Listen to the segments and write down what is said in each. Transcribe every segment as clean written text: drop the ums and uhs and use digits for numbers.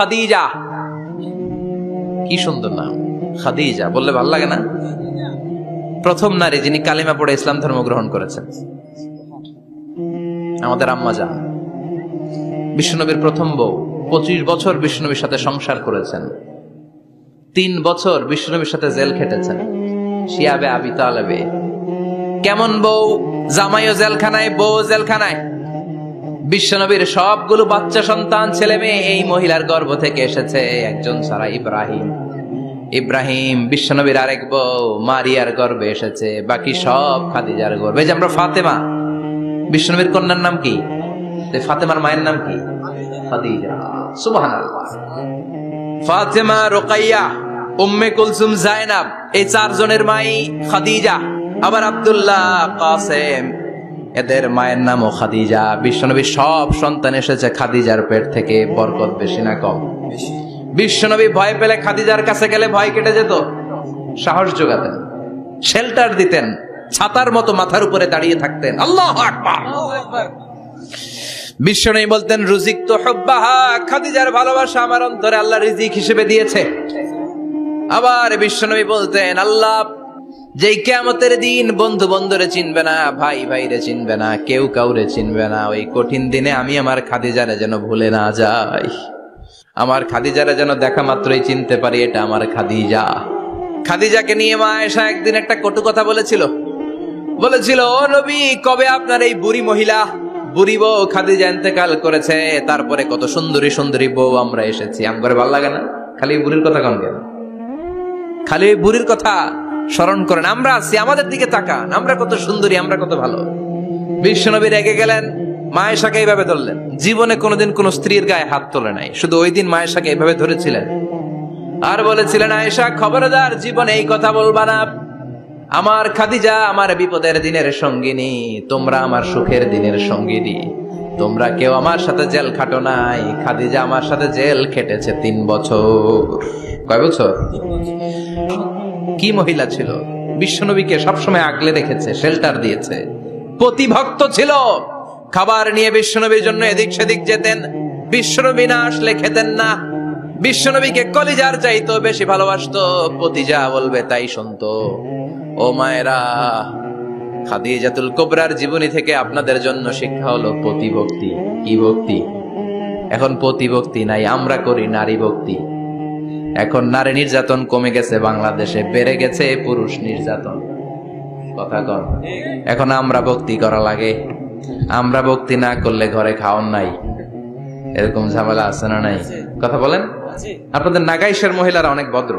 খাদিজা, কি সুন্দর নাম খাদিজা, বললে ভালো লাগে না? প্রথম নারী যিনি কালিমা পড়ে ইসলাম ধর্ম গ্রহণ করেছেন আমাদের আম্মা জান, বিশ্বনবীর প্রথম বউ। 25 বছর বিশ্বনবীর সাথে সংসার করেছেন, 3 বছর বিশ্বনবীর সাথে জেল খেটেছেন শিয়াবে আবি তালেবে। কেমন বউ? জামাইও জেলখানায়, বউ জেলখানায়। বিশ্বনবীর সবগুলো বাচ্চা সন্তান ছেলে মেয়ে এই মহিলার গর্ভ থেকে এসেছে, একজন ছাড়া ইব্রাহিম বিশ্বনবীর আরেক বউ মারিয়ার গর্ভে এসেছে, বাকি সব খাদিজার গর্ভে। যে আমরা ফাতেমা, বিশ্বনবীর কন্যার নাম কি? ফাতেমার মায়ের নাম কি? খাদিজা। সুবহানাল্লাহ। ফাতেমা, রুকাইয়া, উম্মে কুলসুম, জায়নাব, এই 4 জনের মাই খাদিজা। আবার আব্দুল্লাহ, কাসেম, এদের মায়ের নামও খাদিজা। বিশ্বনবী সব সন্তান এসেছে খাদিজার পেট থেকে। বরকত বেশি না কম? বিশ্বনবী ভয় পেলে খাদিজার কাছে গেলে ভয় কেটে যেত, সাহস যোগাতেন, শেল্টার দিতেন, ছাতার মতো মাথার উপরে দাঁড়িয়ে থাকতেন। আল্লাহু আকবার। বিশ্বনবী বলতেন, রুজিক তো হুব্বাহা, খাদিজার ভালোবাসা আমার অন্তরে আল্লাহ রিজিক হিসেবে দিয়েছে। আবার বিশ্বনবী বলতেন, আল্লাহ যেই কিয়ামতের দিন বন্ধু বন্ধুরে চিনবে না, ভাই ভাইরে চিনবে না, কেউ কাউরে চিনবে না, ওই কঠিন দিনে আমি আমার খাদিজারে যেন ভুলে না যাই, আমার খাদিজারে যেন দেখা মাত্রই চিনতে পারি এটা আমার খাদিজা। খাদিজাকে নিয়ে মা আয়েশা একদিন একটা কটু কথা বলেছিল, ও নবী, কবে আপনার এই বুড়ি মহিলা, বুড়ি বউ খাদিজা ইন্তেকাল করেছে, তারপরে কত সুন্দরী সুন্দরী বউ আমরা এসেছি, আমার ভালো লাগে না? খালি বুড়ির কথা কন কেন? খালি ওই বুড়ির কথা স্মরণ করেন। আমরা আছি, আমাদের দিকে তাকান, আমরা কত সুন্দরী, আমরা কত ভালো। বিশ্বনবী রেগে গেলেন, মা আয়েশাকে এইভাবে ধরলেন। জীবনে কোনোদিন কোন স্ত্রীর গায়ে হাত তোলে নাই, শুধু ওই দিন মা আয়েশাকে এইভাবে ধরেছিলেন আর বলেছিলেন, আয়েশা খবরদার, জীবনে এই কথা বলবা না। আমার খাদিজা আমার বিপদের দিনের সঙ্গিনী, তোমরা আমার সুখের দিনের সঙ্গিনী। তোমরা কেউ আমার সাথে জেল খাটো নাই, খাদিজা আমার সাথে জেল খেটেছে 3 বছর। কয় বছর? কি মহিলা ছিল! বিশ্বনবীকে সবসময় আগলে রেখেছে, শেল্টার দিয়েছে, প্রতিভক্ত ছিল। খাবার নিয়ে বিশ্বনবীর জন্য এদিক সেদিক যেতেন, বিশ্বনবী না আসলে খেতেন না। বিশ্বনবীকে কলিজার চাইতো বেশি ভালোবাসতো, পতি যা বলবে তাই শুনতো। ও মায়েরা, খাদিজাতুল কুবরার জীবনী থেকে আপনাদের জন্য শিক্ষা হলো প্রতিভক্তি। কি ভক্তি? এখন প্রতিভক্তি নাই, আমরা করি নারী ভক্তি। এখন নারী নির্যাতন কমে গেছে বাংলাদেশে, বেড়ে গেছে পুরুষ নির্যাতন। কথা কন। এখন আমরা ভক্তি করা লাগে, আমরা ভক্তি না করলে ঘরে খাওয়ান নাই, এরকম ঝামেলা আছে না নাই? কথা বলেন। আপনাদের নাগাইশের মহিলারা অনেক ভদ্র,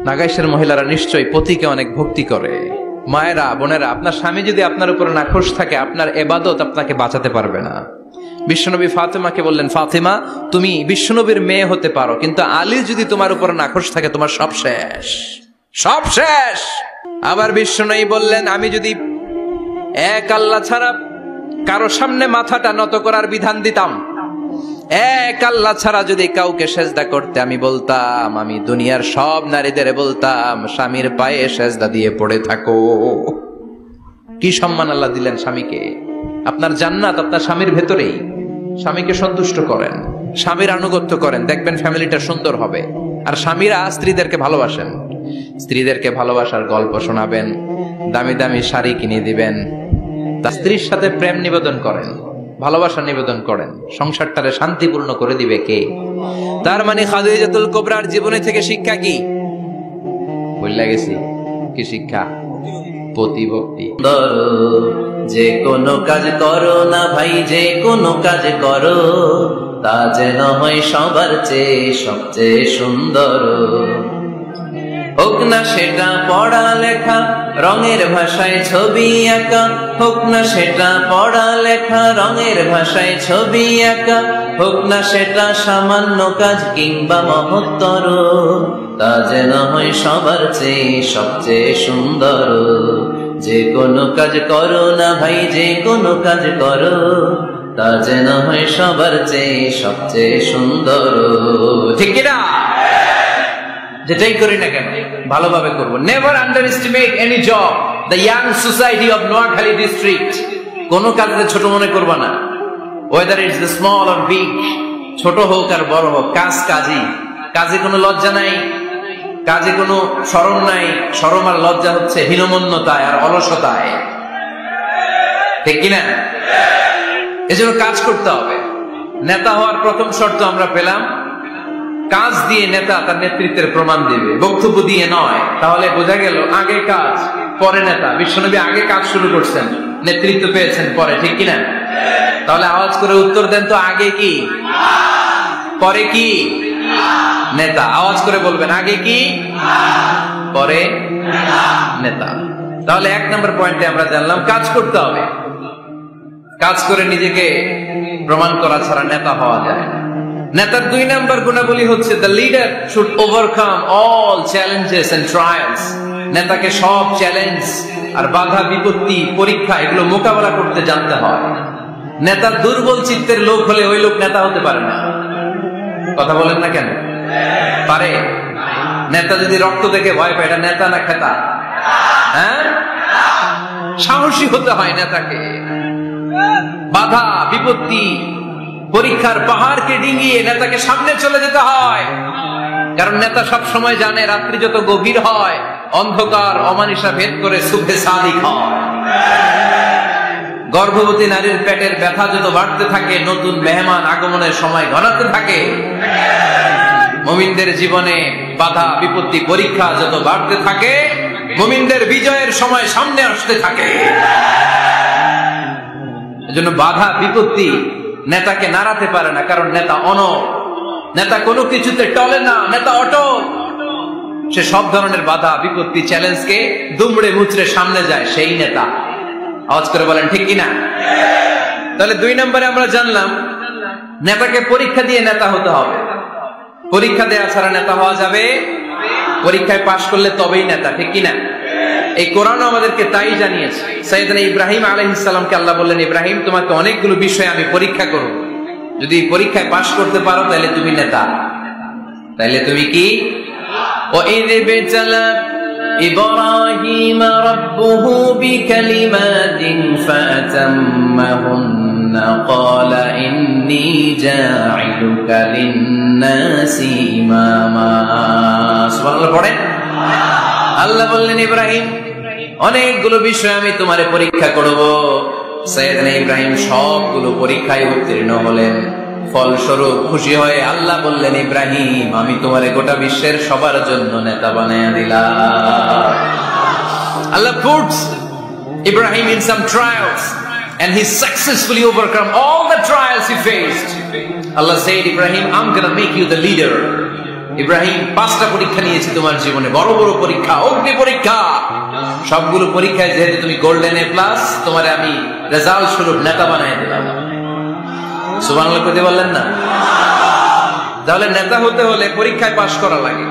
নাগাইশের মহিলারা নিশ্চয়ই পতিকে অনেক ভক্তি করে। মায়েরা, বোনেরা, আপনার স্বামী যদি আপনার উপরে নাখোশ থাকে, আপনার ইবাদত আপনাকে বাঁচাতে পারবে না। বিশ্বনবী ফাতেমাকে বললেন, ফাতেমা তুমি বিশ্বনবীর মেয়ে হতে পারো, কিন্তু আলী যদি তোমার উপরে নাখোশ থাকে, তোমার সব শেষ, সব শেষ। আবার বিশ্বনবী বললেন, আমি যদি এক আল্লাহ ছাড়া কারো সামনে মাথাটা নত করার বিধান দিতাম, এক আল্লাহ ছাড়া যদি কাউকে সেজদা করতে আমি বলতাম, আমি দুনিয়ার সব নারীদের বলতাম স্বামীর পায়ে সেজদা দিয়ে পড়ে থাকো। কি সম্মান আল্লাহ দিলেন স্বামীকে! আপনার জান্নাত আপনার স্বামীর ভেতরেই। স্বামীকে সন্তুষ্ট করেন, স্বামীর আনুগত্য করেন, দেখবেন ফ্যামিলিটা সুন্দর হবে। আর স্বামীরা স্ত্রীদেরকে ভালোবাসেন, স্ত্রীদেরকে ভালোবাসার গল্প শোনাবেন, দামি দামি শাড়ি কিনে দিবেন, তার স্ত্রীর সাথে প্রেম নিবেদন করেন, ভালোবাসা নিবেদন করেন, সংসারটারে শান্তিপূর্ণ করে দিবে কে? তার মানে খাদিজাতুল কুবরার জীবনী থেকে শিক্ষা কি? বললা গেছি, কি শিক্ষা? প্রতিভক্তি। যে কোনো কাজ করো না ভাই, যে কোনো কাজ করো, তা যেন হয় সবার চেয়ে সবচেয়ে সুন্দর। হোক না সেটা পড়া লেখা, রঙের ভাষায় ছবি আঁকা, হোক না সেটা পড়া লেখা, রঙের ভাষায় ছবি আঁকা, হোক না সেটা সামান্য কাজ কিংবা মহত্তর, তা যেন হয় সবার চেয়ে সবচেয়ে সুন্দর। যে কোনো কাজ করো না ভাই, যে কোনো কাজ করো, তা যেন হয় সবার চেয়ে সবচেয়ে সুন্দর। ঠিক কিনা? যেটাই করি না কেন ভালোভাবে করবো। Never under estimate any job. The young society of Noakhali district, কোন কাজে ছোট মনে করবা না, whether it's small or big. ছোট হোক আর বড় হোক, কাজ কাজই, কাজে কোনো লজ্জা নাই, কাজে কোনো শরম নাই। শরম আর লজ্জা হচ্ছে হীনমন্যতায় আর অলসতায়, ঠিক কিনা? এজন্য কাজ করতে হবে। নেতা হওয়ার প্রথম শর্ত আমরা পেলাম, কাজ দিয়ে নেতা তার নেতৃত্বের প্রমাণ দিবে, বক্তব্য দিয়ে নয়। তাহলে বোঝা গেল আগে কাজ পরে নেতা। বিশ্বনবী আগে কাজ শুরু করছেন, নেতৃত্ব পেয়েছেন পরে, ঠিক কিনা? তাহলে আওয়াজ করে উত্তর দেন তো, আগে কি পরে কি? নেতা। আওয়াজ করে বলবেন, আগে কি পরে নেতা। তাহলে 1 নম্বর পয়েন্টে আমরা জানলাম কাজ করতে হবে। কাজ করে নিজেকে প্রমাণ করা ছাড়া নেতা হওয়া যায় না। নেতার 2 নম্বর গুণাবলী হচ্ছে the leader should overcome all challenges and trials. নেতাকে সব চ্যালেঞ্জ আর বাধা বিপত্তি পরীক্ষা এগুলো মোকাবেলা করতে জানতে হয়। নেতার দুর্বল চিত্তের লোক হলে ওই লোক নেতা হতে পারে না। কথা বলেন না কেন? পারে? নেতা যদি রক্ত দেখে ভয় পায়, এটা নেতা না খেতা? হ্যাঁ, সাহসী হতে হয় নেতাকে। বাধা বিপত্তি পরীক্ষার পাহাড়কে ডিঙিয়ে নেতাকে সামনে চলে যেতে হয়। কারণ নেতা সব সময় জানে রাত্রি যত গভীর হয়, অন্ধকার অমানিসা ভেদ করে সুখে সাদিক হয়। গর্ভবতী নারীর পেটের ব্যথা যত বাড়তে থাকে, নতুন মেহমান আগমনের সময় ঘনাতে থাকে। মুমিনদের জীবনে বাধা বিপত্তি পরীক্ষা যত বাড়তে থাকে, মুমিনদের বিজয়ের সময় সামনে আসতে থাকে। এজন্য বাধা বিপত্তি নেতাকে নাড়াতে পারে না, কারণ নেতা অনড়। নেতা কোনো কিছুতে টলে না, নেতা অটল। সে সব ধরনের বাধা বিপত্তি চ্যালেঞ্জকে দুমড়ে মুচড়ে সামনে যায়, সেই নেতা। আওয়াজ করে বলেন ঠিক কিনা? তাহলে 2 নম্বরে আমরা জানলাম নেতাকে পরীক্ষা দিয়ে নেতা হতে হবে। পরীক্ষা দেওয়া ছাড়া নেতা হওয়া যাবে? পরীক্ষায় পাশ করলে তবেই নেতা, ঠিক কিনা? এই কোরআন আমাদেরকে তাই জানিয়েছে। সাইয়েদনা ইব্রাহিম আলাইহিস সালামকে আল্লাহ বললেন, ইব্রাহিম তোমাকে অনেকগুলো বিষয় আমি পরীক্ষা করব, যদি পরীক্ষায় পাশ করতে পারো তাহলে তুমি নেতা। তাহলে তুমি কি? وَإِذِ ابْتَلَى إِبْرَاهِيمَ رَبُّهُ بِكَلِمَاتٍ فَأَتَمَّهُنَّ قَالَ إِنِّي جَاعِلُكَ لِلنَّاسِ إِمَامًا। সুবহানাল্লাহ পড়েন। আল্লাহ বললেন, ইব্রাহিম অনেকগুলো বিষয় আমি তোমারে পরীক্ষা করব। সাইয়েদনা ইব্রাহিম সবগুলো পরীক্ষায় উত্তীর্ণ হলেন। ফলস্বরূপ খুশি হয়ে আল্লাহ বললেন, ইব্রাহিম আমি তোমারে গোটা বিশ্বের সবার জন্য নেতা বানায়া দিলাম। আল্লাহ puts Ibrahim in some trials and he successfully overcome all the trials he faced. Allah said, Ibrahim, I'm gonna make you the leader. Ibrahim 5টা পরীক্ষা নিয়েছি তোমার জীবনে, বড় বড় পরীক্ষা, অগ্নি পরীক্ষা। সবগুলো পরীক্ষায় যেহেতু তুমি গোল্ডেন এ প্লাস, তোমারে আমি রেজাল্ট স্বরূপ নেতা বানায় দিলাম। সুবহানাল্লাহ কইতে বললেন না? তাহলে নেতা হতে হলে পরীক্ষায় পাশ করা লাগে।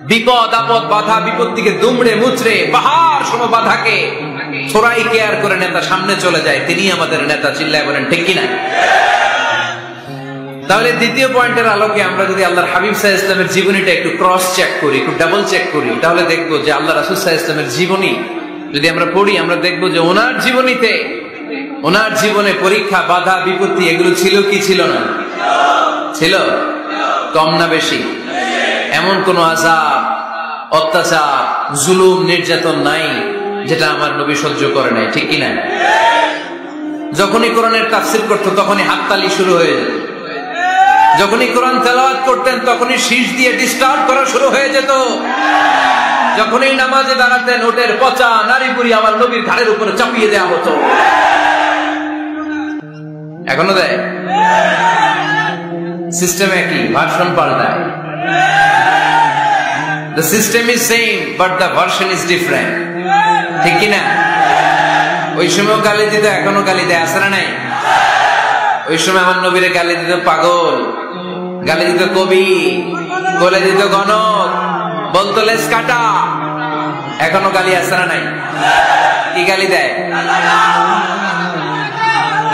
বিপদ আপদ বাধা বিপত্তিকে দুমড়ে মুচড়ে পাহাড় সম বাধাকে থোড়াই কেয়ার করে নেতা সামনে চলে যায়, তিনি আমাদের নেতা। চিল্লায় বলেন ঠিক কিনা? তাহলে 2য় পয়েন্টের আলোকে আমরা যদি আল্লাহর হাবিব সাল্লাল্লাহু আলাইহি ওয়াসাল্লামের জীবনীটা একটু ক্রস চেক করি, একটু ডাবল চেক করি, তাহলে দেখবো যে আল্লাহ রাসূল সাল্লাল্লাহু আলাইহি ওয়াসাল্লামের জীবনী যদি আমরা পড়ি, আমরা দেখবো যে ওনার জীবনীতে, ওনার জীবনে পরীক্ষা বাধা বিপত্তি এগুলো ছিল কি ছিল না? ছিল। কম না বেশি? এমন কোন আযাব অত্যাচার জুলুম নির্যাতন নাই যেটা আমার নবী সহ্য করে নাই, ঠিক কিনা? যখনই কোরআনের তাফসীর করতো তখনই হাততালি শুরু হয়ে যেত। যখনই কোরআন তেলাওয়াত করতেন তখনই শীষ দিয়ে ডিস্টার্ব করা শুরু হয়ে যেত। যখনই নামাজে দাঁড়াতেন ওটের পচা নারী বুড়ি আমার নবীর ঘাড়ের উপরে চাপিয়ে দেওয়া হতো। এখনো দেয়? সিস্টেম একই, ভার্সন পাল্টায়। The system is same but the version is different, ঠিক কিনা? ওই সময় গালি দিত, এখনো গালি দেয়, আছে না নাই? ওই সময় আমার নবীরে গালি দিত পাগল, গালি দিত কবি, বলে দিত গণক, বলতো লেস কাটা। এখনো গালি আছে না নাই? কি গালি দেয়?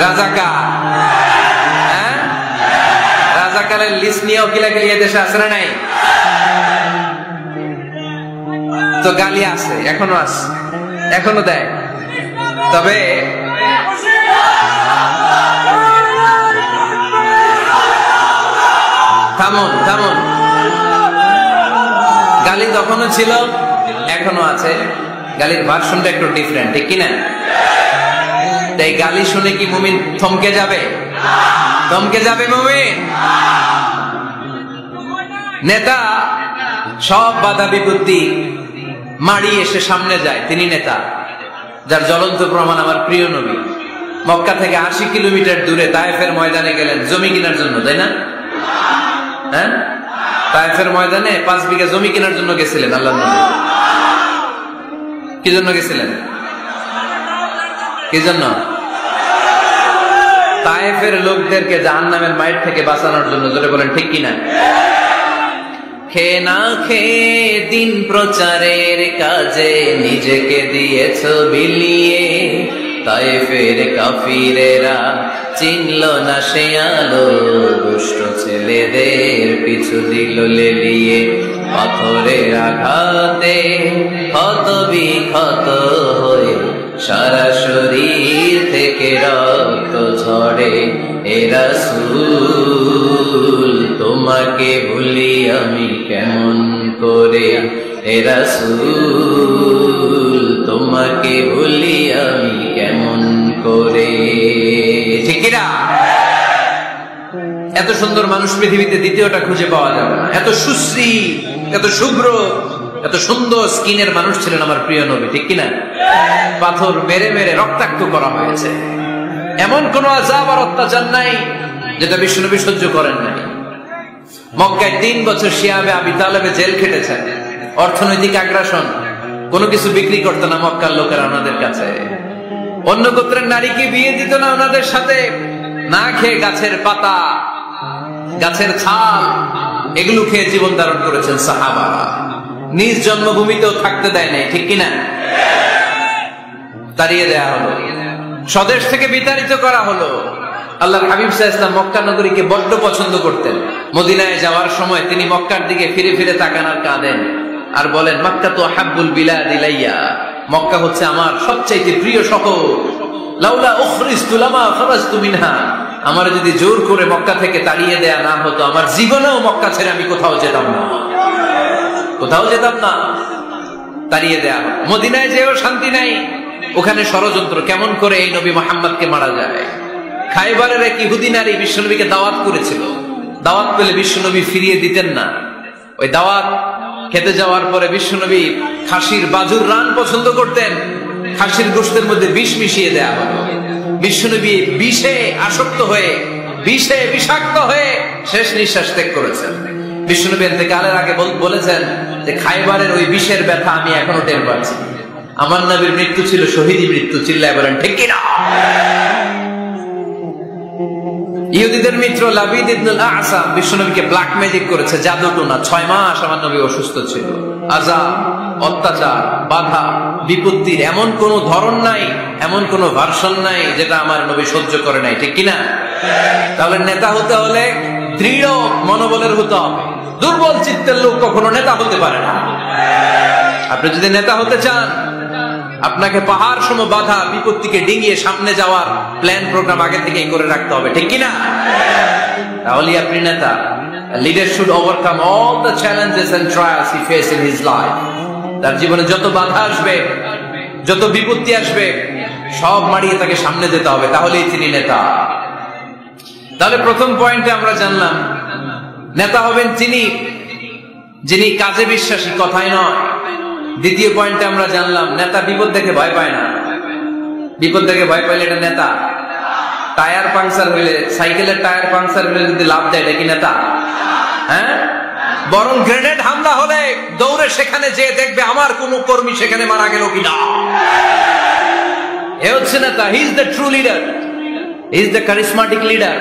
রাজাকার। হ্যাঁ, রাজাকারের লিস্ট নিয়েও কিলাকিলি দেশে আছে না নাই? তো গালি আছে, এখনো আছে, এখনো দেয়। তবে থামুন থামুন। গালি তখনও ছিল, এখনো আছে, গালির ভার্সনটা একটু ডিফারেন্ট, ঠিক কিনা? তাই গালি শুনে কি মুমিন থমকে যাবে? থমকে যাবে মুমিন? নেতা সব বাধা বিপত্তি মাড়িয়ে এসে সামনে যায়, তিনি নেতা। যার জ্বলন্ত প্রমাণ আমার প্রিয় নবী মক্কা থেকে 80 কিলোমিটার দূরে তায়েফের ময়দানে গেলেন জমি কেনার জন্য, তাই না? হ্যাঁ, তায়েফের ময়দানে 5 বিঘা জমি কেনার জন্য গেছিলেন আল্লাহর নবী। কি জন্য গেছিলেন? কি জন্য? তায়েফের লোকদেরকে জাহান্নামের মাইর থেকে বাঁচানোর জন্য। জোরে বলেন ঠিক কিনা? খেয়ে না খেয়ে দিন প্রচারের কাজে নিজেকে দিয়েছ বিলিয়ে, তায়েফের কাফিরেরা চিনল না সে আলো, দুষ্ট ছেলেদের পিছু দিল লেলিয়ে, পাথরের আঘাতে ক্ষত বিক্ষত হয়ে সারা শরীর থেকে রক্ত ঝরে। এ রাসূল তোমাকে ভুলি আমি কেমন করে, এ রাসূল তোমাকে ভুলি আমি কেমন করে। ঠিক কিনা? এত সুন্দর মানুষ পৃথিবীতে দ্বিতীয়টা খুঁজে পাওয়া যাবে না। এত সুশ্রী, এত শুভ্র, এত সুন্দর স্কিনের মানুষ ছিলেন আমার প্রিয় নবী, ঠিক কিনা? পাথর মেরে মেরে রক্তাক্ত করা হয়েছে, এমন কোন আযাব আর অত্যাচার নাই যেটা বিশ্বনবী সহ্য করেন নাই। মক্কায় 3 বছর শিয়াবে আবি তালেবে জেল খেটেছেন, অর্থনৈতিক আগ্রাসন, কোনো কিছু বিক্রি করতো না মক্কার লোকেরা ওনাদের কাছে। অন্য গোত্রের নারীকে বিয়ে দিত না ওনাদের সাথে। না খেয়ে গাছের পাতা, গাছের ছাল, এগুলো খেয়ে জীবন ধারণ করেছেন সাহাবারা। নিজ জন্মভূমিতেও থাকতে দেয় নাই, ঠিক কিনা? তাড়িয়ে দেয়া হলো, স্বদেশ থেকে বিতাড়িত করা হলো। আল্লাহর হাবিব সাল্লাল্লাহু আলাইহি ওয়াসাল্লাম মক্কা নগরীকে বড্ড পছন্দ করতেন। মদিনায় যাওয়ার সময় তিনি মক্কার দিকে ফিরে ফিরে তাকান আর কাঁদেন আর বলেন, মক্কা তো হাব্বুল বিলাদ ইলাইয়া, মক্কা হচ্ছে আমার সবচাইতে প্রিয় শহর। লাউলা উখরিজতু লামা খারাজতু মিনহা, আমার যদি জোর করে মক্কা থেকে তাড়িয়ে দেয়া না হতো, আমার জীবনেও মক্কা ছেড়ে আমি কোথাও যেতাম না, কোথাও যেতাম না। তাড়িয়ে দেয়া। মদিনায় যেও শান্তি নাই, ওখানে ষড়যন্ত্র কেমন করে এই নবী মুহাম্মদকে মারা যায়। খাইবারের এক ইহুদি নারী বিশ্বনবীকে দাওয়াত করেছিল, দাওয়াত পেলে বিশ্বনবী ফিরিয়ে দিতেন না। ওই দাওয়াত খেতে যাওয়ার পরে বিশ্বনবী খাসির বাজুর রান পছন্দ করতেন, খাসির গোশতের মধ্যে বিষ মিশিয়ে দেয়া হলো। বিশ্বনবী বিষে আসক্ত হয়ে, বিষে বিষাক্ত হয়ে শেষ নিঃশ্বাস ত্যাগ করেছেন। বিশ্বনবী ইন্তেকালের আগে বলেছেন যে খাইবারের ওই বিষের ব্যথা আমি এখনো টের পাচ্ছি। আমার নবীর মৃত্যু ছিল শহীদি মৃত্যু, চিল্লায় বলেন ঠিক কিনা? ইহুদিদের মিত্র লাবিদ ইবনুল আ'সাম বিশ্বনবীকে ব্ল্যাক ম্যাজিক করেছে, জাদু টোনা। 6 মাস আমার নবী অসুস্থ ছিল। আযাব, অত্যাচার, বাধা, বিপত্তির এমন কোন ধরন নাই, এমন কোন ভার্সন নাই যেটা আমার নবী সহ্য করে নাই, ঠিক কিনা? তাহলে নেতা হতে হলে দৃঢ় মনোবলের হতে হবে। দুর্বল চিত্তের লোক কখনো নেতা হতে পারে না। আপনি যদি নেতা হতে চান, আপনাকে পাহাড় সম বাধা বিপত্তিকে ডিঙিয়ে সামনে যাওয়ার প্ল্যান প্রোগ্রাম আগে থেকেই করে রাখতে হবে, ঠিক কিনা? তাহলে আপনি নেতা। Leader should overcome all the challenges and trials he face in his life. তার জীবনে যত বাধা আসবে, যত বিপত্তি আসবে, সব মারিয়ে তাকে সামনে যেতে হবে, তাহলেই তিনি নেতা। তাহলে প্রথম পয়েন্টে আমরা জানলাম নেতা হবেন তিনি যিনি কাজে বিশ্বাসী, কথায় নয়। দ্বিতীয় পয়েন্টে আমরা জানলাম নেতা বিপদ দেখে ভয় পায় না। বিপদ দেখে ভয় পাইলে এটা নেতা। টায়ার পাংচার হইলে, সাইকেলের টায়ার পাংচার হইলে যদি লাভ দেয়, এটা কি নেতা? হ্যাঁ, বরং গ্রেনেড হামলা হলে দৌড়ে সেখানে যেয়ে দেখবে আমার কোন কর্মী সেখানে মারা গেল কিনা। এ হচ্ছে নেতা। He is the true leader, he is the charismatic leader.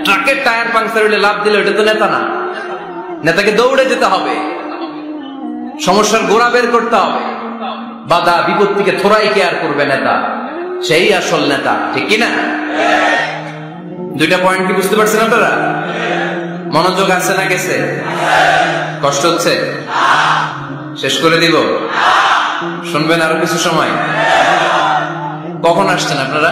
ট্রাকের টায়ার পাংচার হইলে লাভ দিলে এটা তো নেতা না। নেতাকে দৌড়ে যেতে হবে, সমস্যার গোড়া বের করতে হবে, বাধা বিপত্তিকে থোড়াই কেয়ার করবে নেতা, সেই আসল নেতা, ঠিক কিনা? দুইটা পয়েন্ট কি বুঝতে পারছেন আপনারা? মনোযোগ আছে না গেছে? কষ্ট হচ্ছে? শেষ করে দিব? শুনবেন আরো কিছু সময়? কখন আসছেন আপনারা?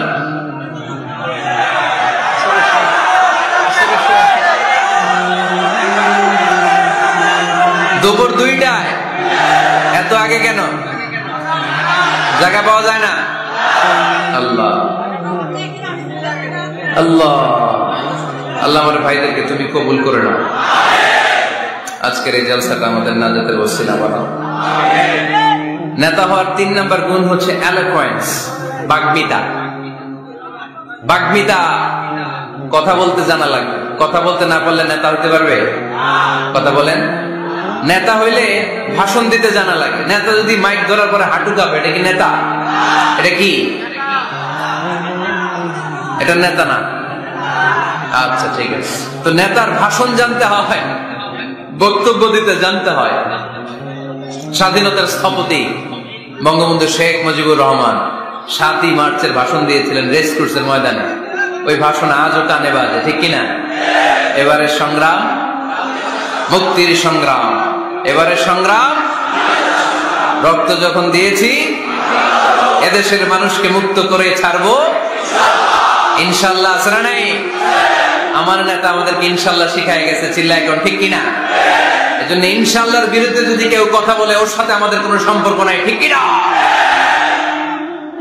দুপুর 2টায়, এত আগে কেন? জায়গা পাওয়া যায় না? আল্লাহ আল্লাহ আল্লাহ আমার ভাইদেরকে তুমি কবুল করে নাও। আজকের এই জলসাটা আমাদের নাজাতের ওসিলা বানাও। নেতা হওয়ার 3 নাম্বার গুণ হচ্ছে এলোকোয়েন্স, বাগ্মিতা। বাগ্মিতা, কথা বলতে জানা লাগবে। কথা বলতে না পারলে নেতা হতে পারবে? কথা বলেন। নেতা হইলে ভাষণ দিতে জানা লাগে। নেতা যদি মাইক ধরার পরে হাঁটু কাঁপে, এটা কি নেতা? এটা কি? এটা নেতা না। আচ্ছা ঠিক আছে। তো নেতার ভাষণ জানতে হয়, বক্তব্য দিতে জানতে হয়। স্বাধীনতার স্থপতি বঙ্গবন্ধু শেখ মুজিবুর রহমান 7ই মার্চের ভাষণ দিয়েছিলেন রেসকোর্সের ময়দানে। ওই ভাষণ আজও টানে বাজে, ঠিক কিনা? এবারের সংগ্রাম মুক্তির সংগ্রাম, এবারের সংগ্রাম রক্ত যখন দিয়েছি এদেশের মানুষকে মুক্ত করে ছাড়বো ইনশাল্লাহ। আসরা নাই? আমার নেতা আমাদেরকে ইনশাল্লাহ শিখায় গেছে, চিল্লায় এখন, ঠিক কিনা? এজন্য ইনশাল্লাহর বিরুদ্ধে যদি কেউ কথা বলে ওর সাথে আমাদের কোনো সম্পর্ক নাই, ঠিক কিনা?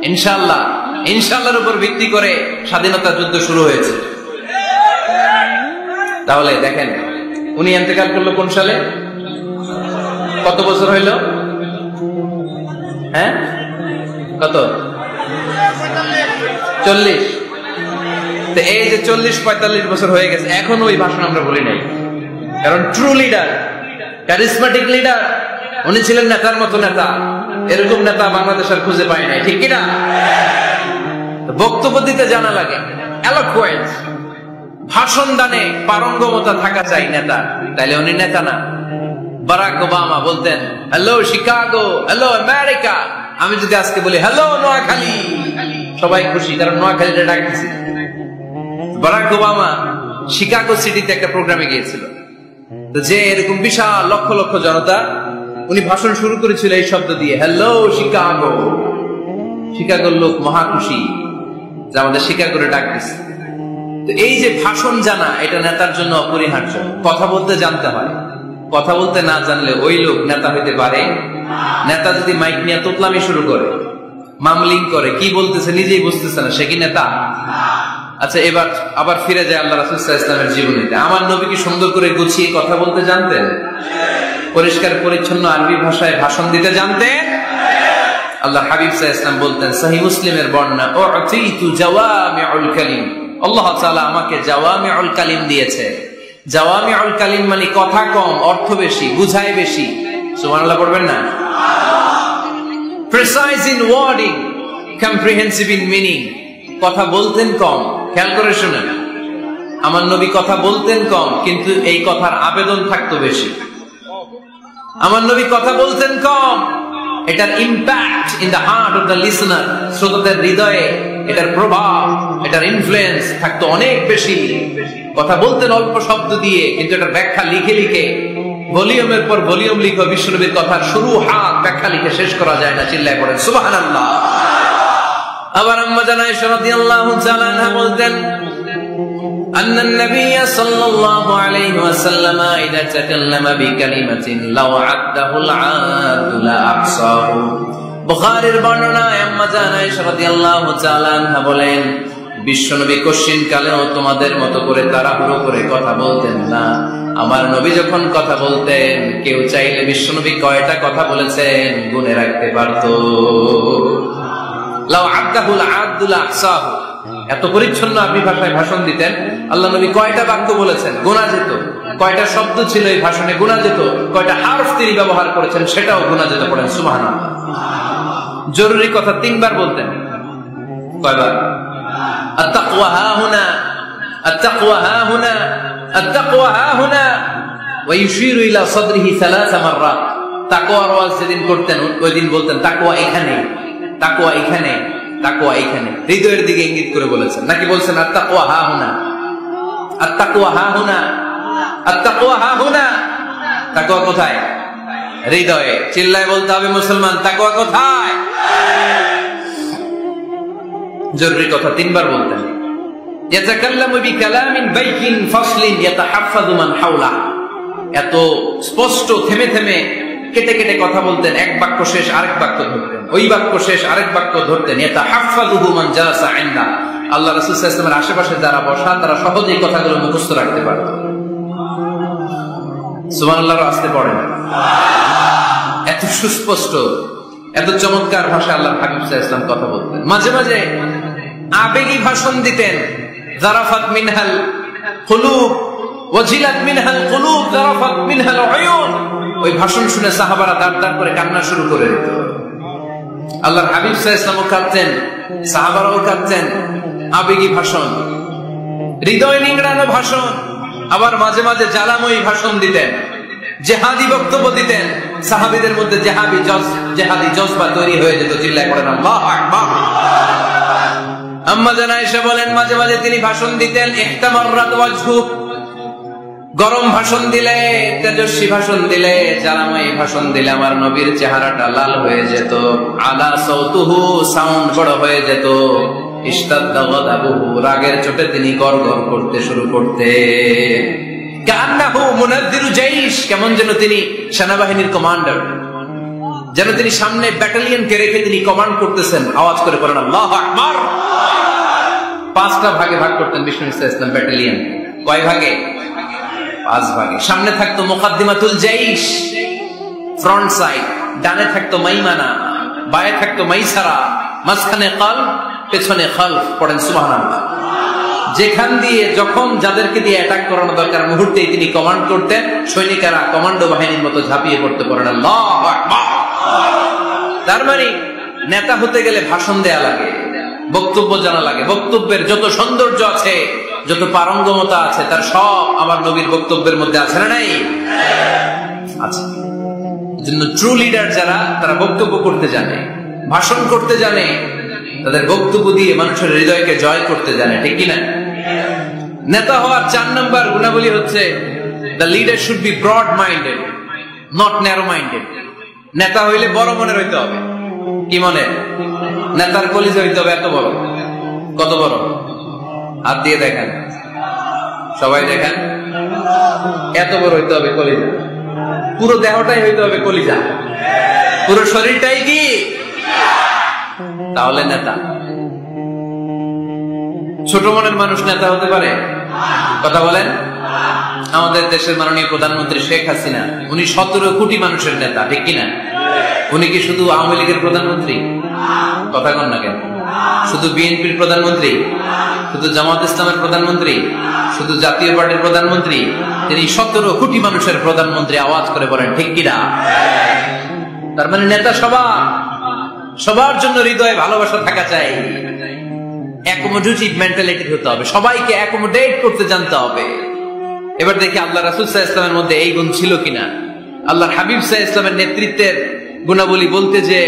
ইনশাল্লাহ, ইনশাল্লাহর উপর ভিত্তি করে স্বাধীনতা যুদ্ধ শুরু হয়েছে। তাহলে দেখেন, উনি ইন্তেকাল করলো কোন সালে? কত বছর হইল? হ্যাঁ, কত? 40। তো এই যে 40-45 বছর হয়ে গেছে, এখন ওই ভাষণ আমরা বলি নাই। কারণ ট্রু লিডার, ক্যারিসমেটিক লিডার, উনি ছিলেন নেতার মতো নেতা। এরকম নেতা বাংলাদেশ আর খুঁজে পায় নাই, ঠিক কিনা? বক্তব্য দিতে জানা লাগে, এলোকোয়েন্স, ভাষণ দানে পারঙ্গমতা থাকা চাই নেতা, তাইলে উনি নেতা না। বারাক ওবামা বলতেন হ্যালো শিকাগো, হ্যালো আমেরিকা। আমি যদি আজকে বলি হ্যালো নোয়াখালী, সবাই খুশি, কারণ নোয়াখালীটা ডাক দিছি। বারাক ওবামা শিকাগো সিটিতে একটা প্রোগ্রামে গিয়েছিল, তো যে এরকম বিশাল লক্ষ লক্ষ জনতা, উনি ভাষণ শুরু করেছিল এই শব্দ দিয়ে, হ্যালো শিকাগো। শিকাগোর লোক মহা খুশি যে আমাদের শিকাগোরে ডাক দিচ্ছে। তো এই যে ভাষণ জানা, এটা নেতার জন্য অপরিহার্য। কথা বলতে জানতে হয়। কথা বলতে না জানলে ওই লোক নেতা হইতে পারে? নেতা যদি মাইক নিয়ে তোতলামি শুরু করে, মামলিং করে, কি বলতেছে নিজেই বুঝতেছে না, সে কি নেতা? আচ্ছা, এবার আবার ফিরে যায় আল্লাহ রাসূল সাল্লাল্লাহু আলাইহি ওয়াসাল্লামের জীবনীতে। আমার নবী কি সুন্দর করে গুছিয়ে কথা বলতে জানতেন? পরিষ্কার পরিচ্ছন্ন আরবি ভাষায় ভাষণ দিতে জানতেন? আল্লাহ হাবিব সাল্লাল্লাহু আলাইহি ওয়াসাল্লাম বলতেন, সহিহ মুসলিমের বর্ণনা, উতিতু জাওয়ামিউল কালিম, আল্লাহ তাআলা আমাকে জাওয়ামিউল কালিম দিয়েছে। জাওয়ামিউল কালিম মানে কথা কম, অর্থ বেশি, বুঝায় বেশি। সুবহানাল্লাহ পড়বেন না? Precise in wording, comprehensive in meaning. কথা বলতেন কম, খেয়াল করে শুনেন, আমার নবী কথা বলতেন কম, কিন্তু এই কথার আবেদন থাকতো বেশি। আমার নবী কথা বলতেন কম, এটার impact in the heart of the listener, শ্রোতাদের হৃদয়ে এটার প্রভাব, এটার ইনফ্লুয়েন্স থাকতো অনেক বেশি। কথা বলতেন অল্প শব্দ দিয়ে, কিন্তু এটার ব্যাখ্যা লিখে লিখে, ভলিউমের পর ভলিউম লিখো। বিশ্বনবীর কথার শুরু হাত ব্যাখ্যা লিখে শেষ করা যায় না, চিল্লায় পড়েন সুবহানাল্লাহ। আবার আম্মা জান আয়েশা রাদিয়াল্লাহু তাআলা আনহা বলতেন, أن النبي صلى الله عليه وسلم إذا تكلم بكلمة لو عده العاد لأحصاه। বুখারীর বর্ণনায় আম্মা জান আয়েশা রাদিয়াল্লাহু তাআলা আনহা বলেন, বিশ্বনবী কোশ্চিন কালেও তোমাদের মতো করে তাড়াহুড়ো করে কথা বলতেন না। আমার নবী যখন কথা বলতেন, কেউ চাইলে বিশ্বনবী কয়টা কথা বলেছেন গুনে রাখতে পারত। লাউ আদাহুল আদুল আহসাহু, এত পরিচ্ছন্ন আরবি ভাষায় ভাষণ দিতেন। আল্লাহ নবী কয়টা বাক্য বলেছেন গোনা যেত, কয়টা শব্দ ছিল এই ভাষণে গোনা যেত, কয়টা হারফ তিনি ব্যবহার করেছেন সেটাও গোনা যেত। পড়েন সুবহানাল্লাহ। জরুরি কথা 3 বার বলতেন। কয়বার? আত-তাকওয়া হাহুনা, আত-তাকওয়া হাহুনা, আত-তাকওয়া হাহুনা, ওয়া ইউশিরু ইলা সাদরিহি 3 মাররাত। তাকওয়ার ওয়াজ যেদিন করতেন ওই দিন বলতেন তাকওয়া এখানে, তাকওয়া এখানে, তাকওয়া এখানে, হৃদয়ের দিকে ইঙ্গিত করে বলেছেন। নাকি বলছেন আত-তাকওয়া হাহুনা, আত-তাকওয়া হাহুনা, আত-তাকওয়া হাহুনা? তাকওয়া কোথায়? হৃদয়ে। চিল্লায় বলতে হবে মুসলমান, তাকওয়া কোথায়? জরুরি কথা 3 বার বলতেন। ইয়াতাকাল্লামু বিকালামিন বাইকিন ফাসলিন ইয়াতাহাফফাযু মান হাওলা। এত স্পষ্ট, থেমে থেমে কেটে কেটে কথা বলতেন, এক বাক্য শেষ আরেক বাক্য ধরতেন, ওই বাক্য শেষ আরেক বাক্য ধরতেন। ইয়াতাহাফফাযুহু মান জালাসা ইনদা। আল্লাহ রাসূল সাল্লাল্লাহু আলাইহি ওয়াসাল্লামের আশেপাশে যারা বসা তারা সহজেই কথাগুলো মুখস্থ রাখতে পারত। সুবহানাল্লাহ, আসতে পড়ে না। এত সুস্পষ্ট, এত চমৎকার ভাষায় আল্লাহর হাবিব সাল্লাল্লাহু আলাইহি ওয়াসাল্লাম কথা বলতেন। মাঝে মাঝে আবেগী ভাষণ দিতেন। যারাফাত মিনহাল কুলুব ওয়াজিলাত মিনহাল কুলুব যারাফাত মিনহাল উয়ুন। ওই ভাষণ শুনে সাহাবারা দাঁড় দাঁড় করে কান্না শুরু করে দিত। আল্লাহর হাবিব সাল্লাল্লাহু আলাইহি ওয়াসাল্লামও কাঁদতেন, সাহাবারাও কাঁদতেন। আবেগী ভাষণ, হৃদয় নিংড়ানো ভাষণ। আবার মাঝে মাঝে জ্বালাময়ী ভাষণ দিতেন, জেহাদি বক্তব্য দিতেন। সাহাবীদের মধ্যে জেহাদি জজবা তৈরি হয়ে যেত। চিল্লায় পড়েন আল্লাহু আকবার। আম্মা জান আয়েশা বলেন, মাঝে মাঝে তিনি ভাষণ দিতেন, ইহতামাররাত ওয়াজহু। গরম ভাষণ দিলে, তেজস্বী ভাষণ দিলে, জ্বালাময়ী ভাষণ দিলে আমার নবীর চেহারাটা লাল হয়ে যেত। আলা সাউতুহু, সাউন্ড বড় হয়ে যেত। ইশতাদ্দা গাদাবুহু, রাগের চোটে তিনি গড়গড় করতে শুরু করতেন। কান্নাহু মুনাজ্জিরু জাইশ, কেমন যেন তিনি সেনাবাহিনীর কমান্ডার, যেন তিনি সামনে ব্যাটালিয়নকে রেখে তিনি কমান্ড করতেছেন। আওয়াজ করে পড়েন আল্লাহু আকবার। 5টা ভাগে ভাগ করতেন বিষ্ণু ইসলাম ব্যাটালিয়ন। কয় ভাগে? 5 ভাগে। সামনে থাকতো মুকাদ্দিমাতুল জাইশ, ফ্রন্ট সাইড। ডানে থাকতো মাইমানা, বায়ে থাকতো মাইসারা, মাঝখানে কলব, পেছনে খালফ। পড়েন সুবহানাল্লাহ। যেখান দিয়ে যখন যাদেরকে দিয়ে অ্যাটাক করানো দরকার মুহূর্তেই তিনি কমান্ড করতেন। সৈনিকেরা কমান্ডো বাহিনীর মতো ঝাঁপিয়ে পড়তে পারেন আল্লাহু আকবার। তার মানে নেতা হতে গেলে ভাষণ দেয়া লাগে, বক্তব্য জানা লাগে। বক্তব্যের যত সৌন্দর্য আছে, যত পারঙ্গমতা আছে, তার সব আমার নবীর বক্তব্যের মধ্যে আছে না নাই? আছে। জন্য ট্রু লিডার যারা, তারা বক্তব্য করতে জানে, ভাষণ করতে জানে, তাদের বক্তব্য দিয়ে মানুষের হৃদয়কে জয় করতে জানে। ঠিক কিনা? নেতা হওয়ার 4 নম্বর গুণাবলী হচ্ছে, the leader should be broad minded, not narrow minded. নেতা হইলে বড় মনের হইতে হবে। কি মনে? নেতার কলিজা হইতে হবে এত বড়। কত বড়? হাত দিয়ে দেখেন, সবাই দেখেন। এত বড় হইতে হবে কলিজা। পুরো দেহটাই হইতে হবে কলিজা, পুরো শরীরটাই কি? তাহলে নেতা। ছোট মনের মানুষ নেতা হতে পারে? কথা বলেন। আমাদের দেশের মাননীয় প্রধানমন্ত্রী শেখ হাসিনা, উনি 17 কোটি মানুষের নেতা। ঠিক কিনা? উনি কি শুধু আওয়ামী লীগের প্রধানমন্ত্রী? কথা কন না কেন? শুধু বিএনপির প্রধানমন্ত্রী? শুধু জামাত ইসলামের প্রধানমন্ত্রী? শুধু জাতীয় পার্টির প্রধানমন্ত্রী? তিনি 17 কোটি মানুষের প্রধানমন্ত্রী। আওয়াজ করে বলেন ঠিক কিনা? তার মানে নেতা সবার জন্য হৃদয়ে ভালোবাসা থাকা চাই। অ্যাকোমোডেটিভ মেন্টালিটি হতে হবে, সবাইকে অ্যাকোমোডেট করতে জানতে হবে। এবার দেখি আল্লাহ রাসূল সাল্লাল্লাহু আলাইহি ওয়াসাল্লামের মধ্যে এই গুণ ছিল কিনা। আল্লাহর হাবিব সাল্লাল্লাহু আলাইহি ওয়াসাল্লামের নেতৃত্বের গুণাবলী বলতে যে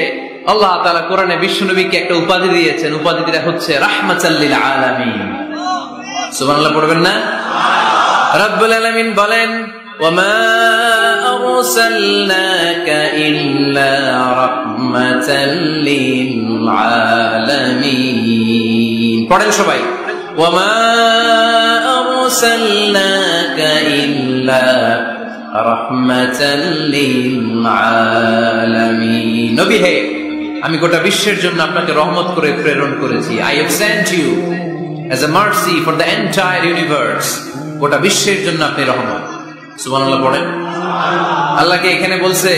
আল্লাহ তাআলা কোরআনে বিশ্বনবীকে একটা উপাধি দিয়েছেন। উপাধিটা হচ্ছে রাহমাতাল লিল আলামিন। সুবহানাল্লাহ পড়বেন না? রব্বুল আলামিন বলেন, ওয়ামা আরসালনাকা ইল্লা রাহমাতাল লিল আলামিন। পড়েন সবাই, ওয়ামা আরসালনাকা ইল্লা রাহমাতাল লিল আলামিন। নবী হে, আমি গোটা বিশ্বের জন্য আপনাকে রহমত করে প্রেরণ করেছি। I have sent you as a mercy for the entire universe. গোটা বিশ্বের জন্য আপনি রহমত। সুবহানাল্লাহ পড়েন। আল্লাহকে এখানে বলছে,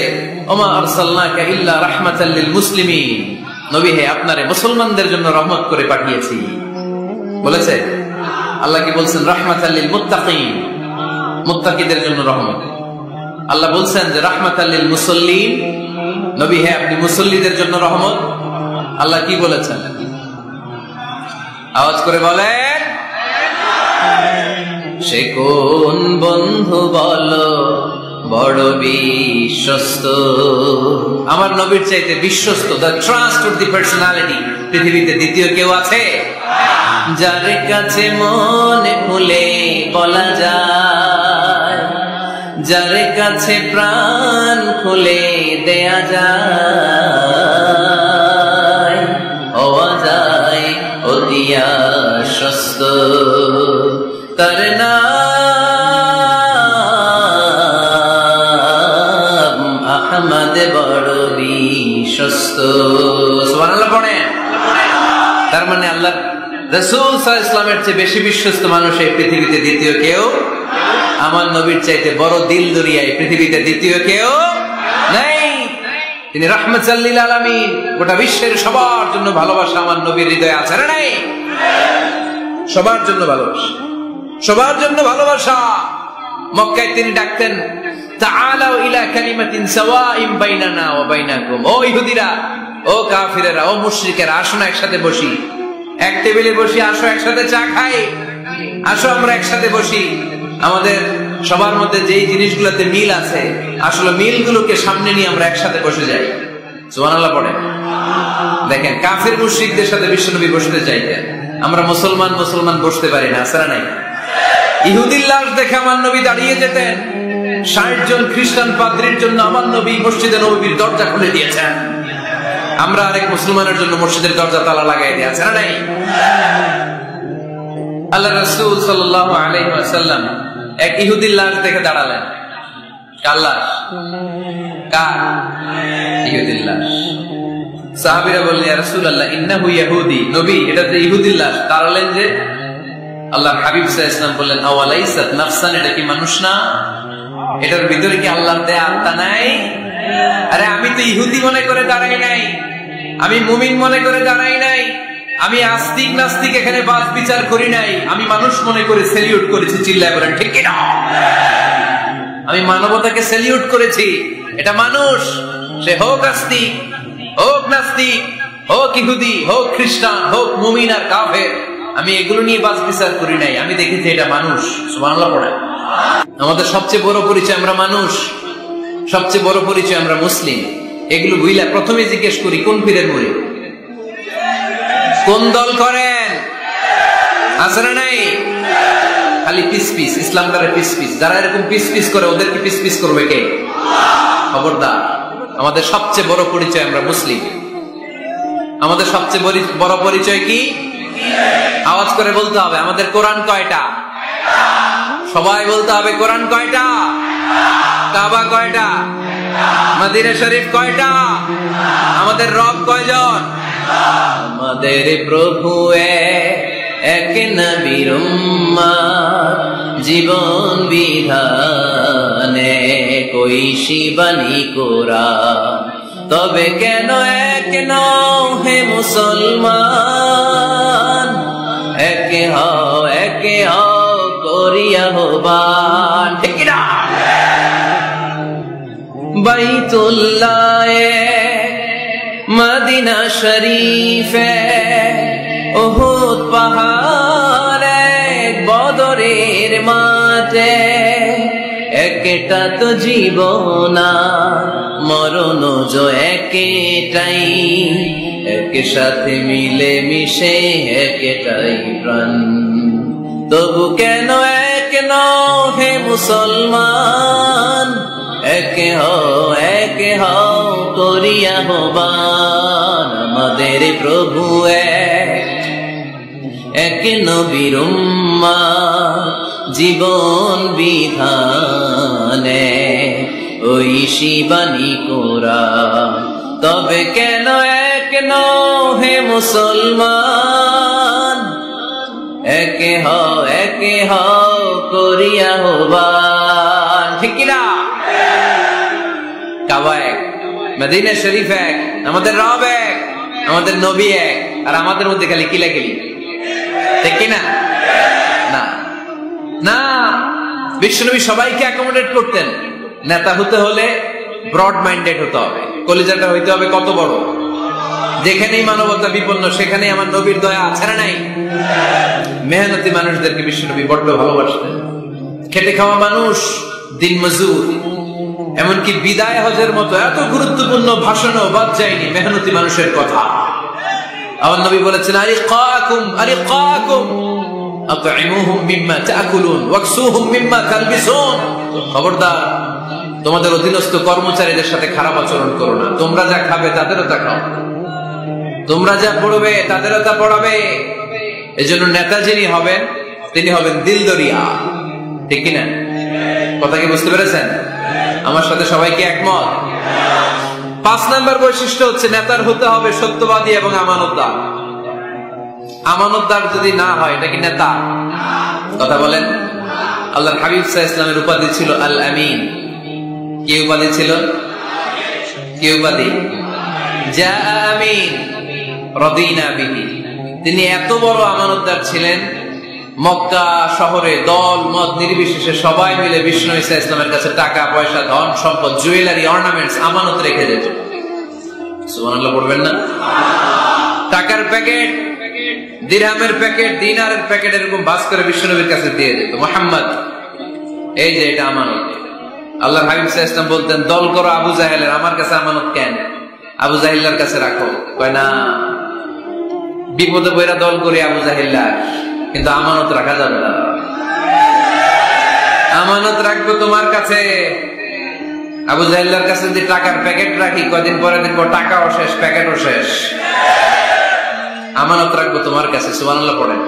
ওমা আরসালনাকা ইল্লা রাহমাতাল লিল মুসলিমিন। নবী হে, আপনারে মুসলমানদের জন্য রহমত করে পাঠিয়েছি বলেছে। আল্লাহ কি বলছেন? রাহমাতাল লিল মুত্তাকিন, মুত্তাকিদের জন্য রহমত। আল্লাহ বলছেন যে রাহমাতাল লিল মুসাল্লিন, নবী হে আপনি মুসল্লিদের জন্য রহমত। আল্লাহ কি বলেছেন? আওয়াজ করে বলেন। সে কোন বন্ধু বলো বড় বিশ্বস্ত? আমার নবীর চাইতে বিশ্বস্ত, দ্য ট্রাস্টওয়ার্দি পার্সোনালিটি পৃথিবীতে দ্বিতীয় কেউ আছে? যার কাছে মনে খুলে বলা যায়, যার কাছে প্রাণ খুলে দেয়া যায়, হওয়া যায় অতি আশ্বস্ত। তার নাম চাঁদ বড় বিশ্বস্ত। সুবহানাল্লাহ পড়েন। তার মানে আল্লাহ রাসূল সাল্লাল্লাহু আলাইহি ওয়াসাল্লামের চেয়ে বেশি বিশ্বস্ত মানুষ এই পৃথিবীতে দ্বিতীয় কেউ, আমার নবীর চাইতে বড় দিল দরিয়া এই পৃথিবীতে দ্বিতীয় কেউ নাই। তিনি রাহমাতুল লিল আলামিন, গোটা বিশ্বের সবার জন্য ভালোবাসা আমার নবীর হৃদয়ে আছে না নাই? সবার জন্য ভালোবাসা, সবার জন্য ভালোবাসা। মক্কায় তিনি ডাকতেন, তাআলাউ ইলা কালিমাতিন সাওয়াইন বাইনানা ওয়া বাইনাকুম। ও ইহুদিরা, ও কাফিরেরা, ও মুশরিকেরা, আসো না একসাথে বসি, এক টেবিলে বসি, আসো একসাথে চা খাই, আসো আমরা একসাথে বসি। আমাদের সবার মধ্যে যেই জিনিসগুলোতে মিল আছে, আসলে মিলগুলোকে সামনে নিয়ে আমরা একসাথে বসে যাই। সুবহানাল্লাহ পড়েন। দেখেন, কাফির মুশরিকদের সাথে বিশ্বনবী বসতে চাইতেন, আমরা মুসলমান বসতে পারি না, আসলে নাই। ইহুদির লাশ দেখে আমার নবী দাঁড়িয়ে যেতেন, ৬০ জন খ্রিস্টান পাদ্রীর জন্য আমার নবী মসজিদে নববীর দরজা খুলে দিয়েছেন, আমরা আরেক মুসলমানের জন্য মসজিদের দরজা তালা লাগাই দিয়েছে না নাই? আল্লাহ রাসূল সাল্লাল্লাহু আলাইহি ওয়াসাল্লাম এক ইহুদির লাশ দেখে দাঁড়ালেন। কার লাশ? কার? ইহুদির লাশ। সাহাবীরা বললেন, ইয়া রাসূলুল্লাহ ইন্নাহু ইয়াহুদি। নবী, এটা তো ইহুদির লাশ। দাঁড়ালেন যে? আল্লাহর হাবিব সাল্লাল্লাহু আলাইহি ওয়াসাল্লাম বললেন, আওয়ালাইসাত নাফসান, এটা কি মানুষ না? এটার ভিতরে কি আল্লাহর দেয়া আত্মা নাই? আরে আমি তো ইহুদি মনে করে দাঁড়াই নাই, আমি মুমিন মনে করে দাঁড়াই নাই, আমি আস্তিক নাস্তিক এখানে বাস বিচার করি নাই, আমি মানুষ মনে করে সেলিউট করেছি। চিল্লায় বলেন ঠিক কিনা? আমি মানবতাকে সেলিউট করেছি। এটা মানুষ, সে হোক আস্তিক, হোক নাস্তিক, হোক ইহুদি, হোক খ্রিস্টান, হোক মুমিন আর কাফের, আমি এগুলো নিয়ে বাস বিচার করি নাই। আমি দেখেছি এটা মানুষ। সুবহানাল্লাহ পড়েন। আমাদের সবচেয়ে বড় পরিচয় আমরা মানুষ, সবচেয়ে বড় পরিচয় আমরা মুসলিম। এগুলো বুঝলা প্রথমে জিজ্ঞেস করি, কোন পীরের মুরিদ, কোন দল করেন, আছে না নাই? খালি পিস পিস, ইসলাম দ্বারা পিস পিস। যারা এরকম পিস পিস করে, ওদেরকে পিস পিস করবে কে? খবরদার। আমাদের সবচেয়ে বড় পরিচয় আমরা মুসলিম। আমাদের সবচেয়ে বড় পরিচয় কি? আওয়াজ করে বলতে হবে, আমাদের কোরআন কয়টা? সবাই বলতে হবে, কোরআন কয়টা? কাবা কয়টা? মদিনা শরীফ কয়টা? আমাদের রব কয়জন? আমাদের প্রভু এক নবীর উম্মত, জীবন বিধানে কৈশি বাণী কোরআন। তবে কেন এক নও হে মুসলমান, একে হও করিয়া হবান। ঠিক না? বাইতুল্লাহ মদিনা শরীফে, উহুদ পাহাড়ে, বদরের মাঠে, একটা তো জীবন, মরণ যে একটাই, একে সাথে মিলে মিশে একটাই প্রাণ। তবু কেন এক নও হে মুসলমান, একে হও করিয়া হবান। আমাদের প্রভু এক নবীর উম্মত, জীবন বিধানে ঐশী বাণী কোরআন। তবে কেন এক নও হে মুসলমান, একে হও করিয়া হবান। ঠিক কিনা? কাবা এক, মদিনা শরীফ এক, আমাদের রব এক, আমাদের নবী এক, আর আমাদের মধ্যে খালি কিলাকিলি। ঠিক কিনা? না না, বিশ্বনবী সবাইকে অ্যাকোমোডেট করতেন। নেতা হতে হলে ব্রড মাইন্ডেড হতে হবে, কলিজাটা হইতে হবে কত বড়। যেখানেই মানবতা বিপন্ন, সেখানে আমার নবীর দয়া আছে না নাই? মেহনতি মানুষদেরকে বিশ্বনবী বড্ড ভালোবাসতেন। খেটে খাওয়া মানুষ, দিন মজুর, এমনকি বিদায় হজের মতো এত গুরুত্বপূর্ণ ভাষণও বাদ যায়নি মেহনতি মানুষের কথা। আমার নবী বলেছেন, আরিকাকুম আতঈমুহুম মিম্মা তাকুলুন ওয়াকসুহুম মিম্মা তালবিসুন। খবরদার, তোমাদের অধীনস্থ কর্মচারীদের সাথে খারাপ আচরণ করো না। তোমরা যা খাবে তাদেরও তা খাও, তোমরা যা পড়বে তাদেরও তা পড়াবে। এজন্য নেতা যিনি হবেন, তিনি হবেন দিল দরিয়া। ঠিক কিনা? কথা কি বুঝতে পেরেছেন? আমার সাথে সবাই কি একমত? 5 নাম্বার বৈশিষ্ট্য হচ্ছে নেতার হতে হবে সত্যবাদী এবং আমানতদার। আমানতদার যদি না হয় এটা কি নেতা? কথা বলেন। আল্লাহর হাবিব সাল্লাল্লাহু আলাইহি ওয়াসাল্লামের উপাধি ছিল আল আমিন। কি উপাধি ছিল? কি উপাধি? জা আমিন রাদিনা বিহি। তিনি এত বড় আমানতদার ছিলেন, মক্কা শহরে দল মত নির্বিশেষে সবাই মিলে বিষ্ণু ঈসা ইসলামের কাছে টাকা পয়সা ধন সম্পদ জুয়েলারি অর্নামেন্টস আমানত রেখে যেত। সুবহানাল্লাহ পড়বেন না? টাকার প্যাকেট, দিরহামের প্যাকেট, দিনারের প্যাকেট এরকম বাস করে বিশ্বনবীর কাছে দিয়ে যেত। মুহাম্মদ এই যে এটা আমানত। আল্লাহর হাবিব সাল্লাল্লাহু আলাইহি ওয়াসাল্লাম বলতেন দল করো আবু জাহেলের, আমার কাছে আমানত কেন? আবু জাহেলের কাছে রাখো। কয় না, বিপদে পড়া দল করি আবু জাহেলার, কিন্তু আমানত রাখা যাবে না। আমানত রাখবো তোমার কাছে। আবু জাহেলার কাছে যদি টাকার প্যাকেট রাখি, কয়দিন পরে দেখবো টাকাও শেষ, প্যাকেটও শেষ। আমানত রাখবো তোমার কাছে। সুবহানাল্লাহ পড়েন।